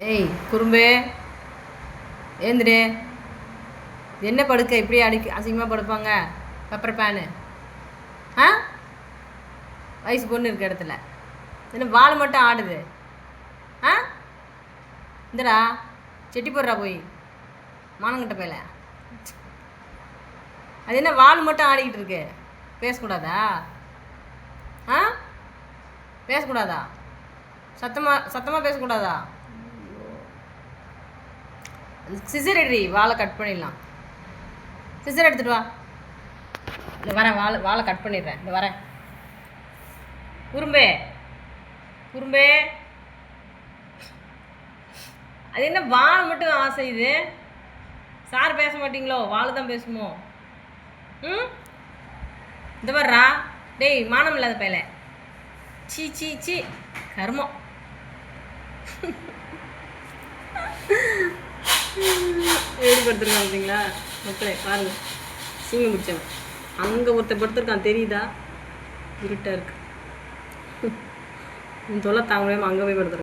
ஏய் குறும்பே ஏந்திரே. என்ன படுக்க இப்படி அசிங்கமாக படுப்பாங்க பெப்பர் பேனு? ஆ வயசு பொண்ணு இருக்க இடத்துல என்ன வால் மட்டும் ஆடுது? ஆ இந்தடா செட்டி போடுறா போய் மானங்கிட்ட போயில. அது என்ன வால் மட்டும் ஆடிக்கிட்டு இருக்கு? பேசக்கூடாதா? ஆ பேசக்கூடாதா? சத்தமாக பேசக்கூடாதா? சிசர் எடுறி, வாழை கட் பண்ணிடலாம். சிசர் எடுத்துட்டு வா. இந்த வரேன், வாழை கட் பண்ணிடுறேன். இந்த வரேன். குறும்பே குறும்பே, அது என்ன வால் மட்டும் ஆசை? இது சார் பேச மாட்டீங்களோ? வாள் தான் பேசுமோ? ம் இந்த வர்றா. டேய் மானம் இல்லாத பையல. சீ சீ சீ கர்மம். ஏற்படுத்திருக்கான் பார்த்தீங்களா மக்களே? பாருங்க, சீங்க முடிச்சவன் அங்கே ஒருத்தர் படுத்திருக்கான், தெரியுதா? இருட்டாக இருக்கு. தொலை தாங்க முடியாமல் அங்கே போய் படுத்துருக்கான்.